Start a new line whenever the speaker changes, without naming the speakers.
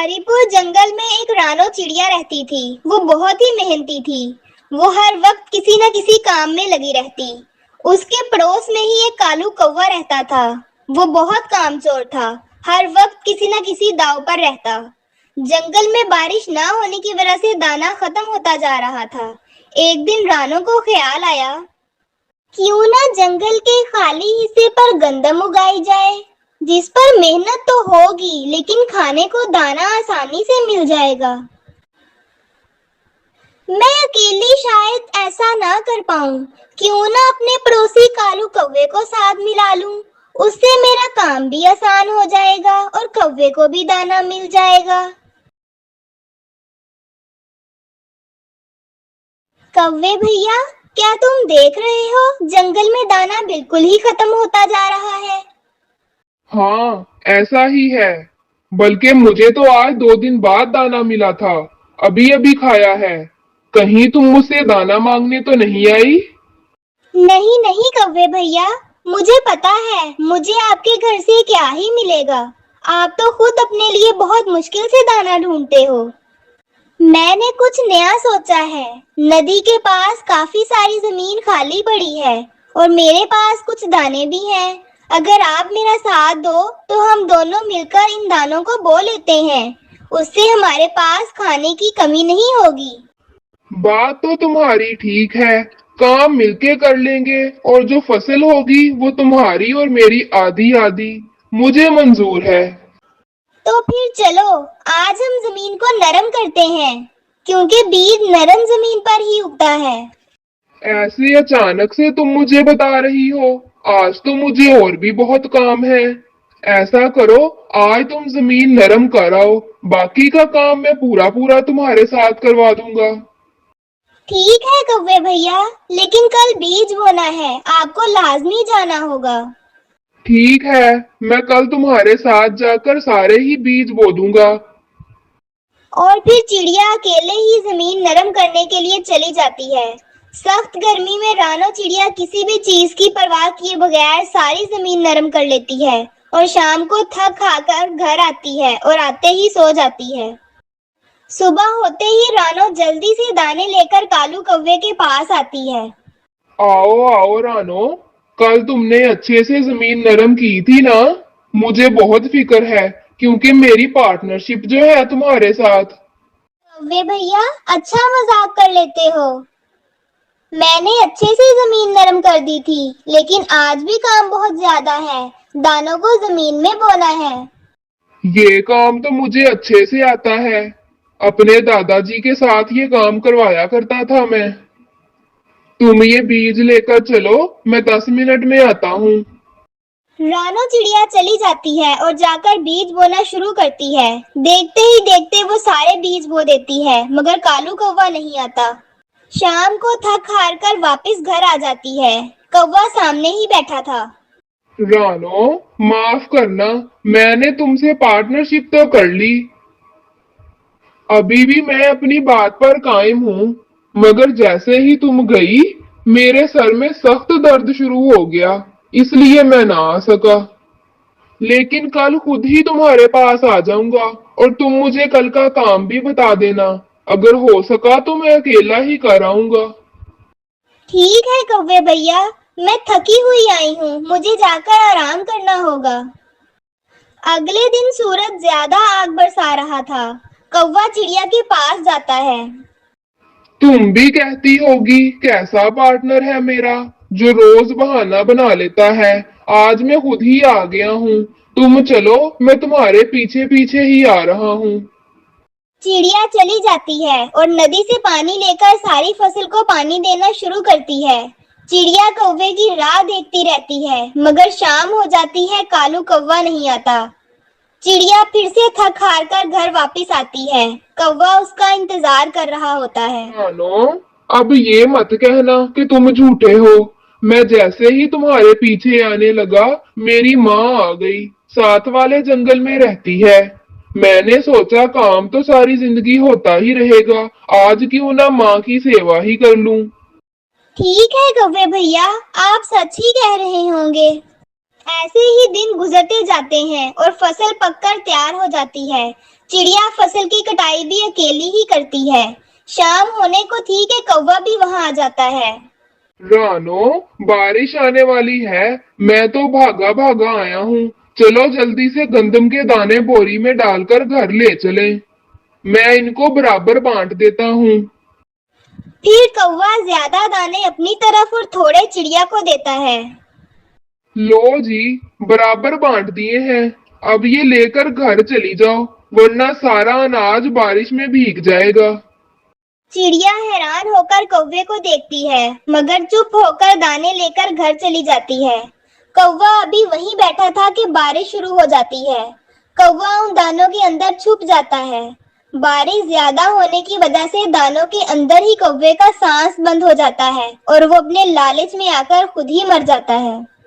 हरिपुर जंगल में एक रानो चिड़िया रहती थी। वो बहुत ही मेहनती थी। वो हर वक्त किसी न किसी काम में लगी रहती। उसके पड़ोस में ही एक कालू कौवा रहता था। वो बहुत कामचोर था। हर वक्त किसी न किसी दाव पर रहता। जंगल में बारिश ना होने की वजह से दाना खत्म होता जा रहा था। एक दिन रानो को ख्याल आया, क्यों ना जंगल के खाली हिस्से पर गंदम उगाई जाए, जिस पर मेहनत तो होगी लेकिन खाने को दाना आसानी से मिल जाएगा। मैं अकेली शायद ऐसा ना कर पाऊं। क्यों ना अपने पड़ोसी कालू कौवे को साथ मिला लूं। उससे मेरा काम भी आसान हो जाएगा और कौवे को भी दाना मिल जाएगा। कौवे भैया, क्या तुम देख रहे हो जंगल में दाना बिल्कुल ही खत्म होता जा रहा है।
हाँ, ऐसा ही है। बल्कि मुझे तो आज 2 दिन बाद दाना मिला था। अभी अभी खाया है। कहीं तुम मुझसे दाना मांगने तो नहीं आई?
नहीं नहीं कौवे भैया, मुझे पता है मुझे आपके घर से क्या ही मिलेगा। आप तो खुद अपने लिए बहुत मुश्किल से दाना ढूंढते हो। मैंने कुछ नया सोचा है। नदी के पास काफी सारी जमीन खाली पड़ी है और मेरे पास कुछ दाने भी हैं। अगर आप मेरा साथ दो तो हम दोनों मिलकर इन दानों को बो लेते हैं। उससे हमारे पास खाने की कमी नहीं होगी।
बात तो तुम्हारी ठीक है। काम मिलके कर लेंगे और जो फसल होगी वो तुम्हारी और मेरी आधी आधी। मुझे मंजूर है।
तो फिर चलो आज हम जमीन को नरम करते हैं, क्योंकि बीज नरम जमीन पर ही उगता है।
ऐसे अचानक से तुम मुझे बता रही हो? आज तो मुझे और भी बहुत काम है। ऐसा करो, आज तुम जमीन नरम कराओ। बाकी का काम मैं पूरा पूरा तुम्हारे साथ करवा दूंगा।
ठीक है कौवे भैया, लेकिन कल बीज बोना है, आपको लाजमी जाना होगा।
ठीक है, मैं कल तुम्हारे साथ जाकर सारे ही बीज बो दूंगा।
और फिर चिड़िया अकेले ही जमीन नरम करने के लिए चली जाती है। सख्त गर्मी में रानो चिड़िया किसी भी चीज की परवाह किए बगैर सारी जमीन नरम कर लेती है और शाम को थक खाकर घर आती है और आते ही सो जाती है। सुबह होते ही रानो जल्दी से दाने लेकर कालू कौवे के पास आती है।
आओ आओ रानो, कल तुमने अच्छे से जमीन नरम की थी ना? मुझे बहुत फिक्र है क्योंकि मेरी पार्टनरशिप जो है तुम्हारे साथ।
कौवे भैया, अच्छा मजाक कर लेते हो। मैंने अच्छे से जमीन नरम कर दी थी, लेकिन आज भी काम बहुत ज्यादा है। दानों को जमीन में बोना है।
ये काम तो मुझे अच्छे से आता है। अपने दादाजी के साथ ये काम करवाया करता था मैं। तुम ये बीज लेकर चलो, मैं 10 मिनट में आता हूँ।
रानो चिड़िया चली जाती है और जाकर बीज बोना शुरू करती है। देखते ही देखते वो सारे बीज बो देती है, मगर कालू कौवा नहीं आता। शाम को थक हार कर वापिस घर आ जाती है। कौवा सामने ही बैठा था।
रानो, माफ करना, मैंने तुमसे पार्टनरशिप तो कर ली। अभी भी मैं अपनी बात पर कायम हूँ, मगर जैसे ही तुम गई मेरे सर में सख्त दर्द शुरू हो गया, इसलिए मैं ना आ सका। लेकिन कल खुद ही तुम्हारे पास आ जाऊंगा और तुम मुझे कल का काम भी बता देना। अगर हो सका तो मैं अकेला ही कर आऊंगा।
ठीक है कौवे भैया, मैं थकी हुई आई हूँ, मुझे जाकर आराम करना होगा। अगले दिन सूरज ज्यादा आग बरसा रहा था। कौवा चिड़िया के पास जाता है।
तुम भी कहती होगी कैसा पार्टनर है मेरा, जो रोज बहाना बना लेता है। आज मैं खुद ही आ गया हूँ। तुम चलो, मैं तुम्हारे पीछे पीछे ही आ रहा हूँ।
चिड़िया चली जाती है और नदी से पानी लेकर सारी फसल को पानी देना शुरू करती है। चिड़िया कौवे की राह देखती रहती है, मगर शाम हो जाती है, कालू कौवा नहीं आता। चिड़िया फिर से थक हार कर घर वापस आती है। कौवा उसका इंतजार कर रहा होता है।
मानो, अब ये मत कहना कि तुम झूठे हो। मैं जैसे ही तुम्हारे पीछे आने लगा, मेरी माँ आ गई। साथ वाले जंगल में रहती है। मैंने सोचा काम तो सारी जिंदगी होता ही रहेगा, आज क्यों ना माँ की सेवा ही कर लूं।
ठीक है कौवे भैया, आप सच ही कह रहे होंगे। ऐसे ही दिन गुजरते जाते हैं और फसल पककर तैयार हो जाती है। चिड़िया फसल की कटाई भी अकेली ही करती है। शाम होने को थी कि कौवा भी वहां आ जाता है।
रानो, बारिश आने वाली है। मैं तो भागा भागा आया हूँ। चलो जल्दी से गंदम के दाने बोरी में डालकर घर ले चलें। मैं इनको बराबर बांट देता हूँ।
फिर कौवा ज्यादा दाने अपनी तरफ और थोड़े चिड़िया को देता है।
लो जी, बराबर बांट दिए हैं। अब ये लेकर घर चली जाओ, वरना सारा अनाज बारिश में भीग जाएगा।
चिड़िया हैरान होकर कौवे को देखती है, मगर चुप होकर दाने लेकर घर चली जाती है। कौवा अभी वहीं बैठा था कि बारिश शुरू हो जाती है। कौवा उन दानों के अंदर छुप जाता है। बारिश ज्यादा होने की वजह से दानों के अंदर ही कौवे का सांस बंद हो जाता है और वो अपने लालच में आकर खुद ही मर जाता है।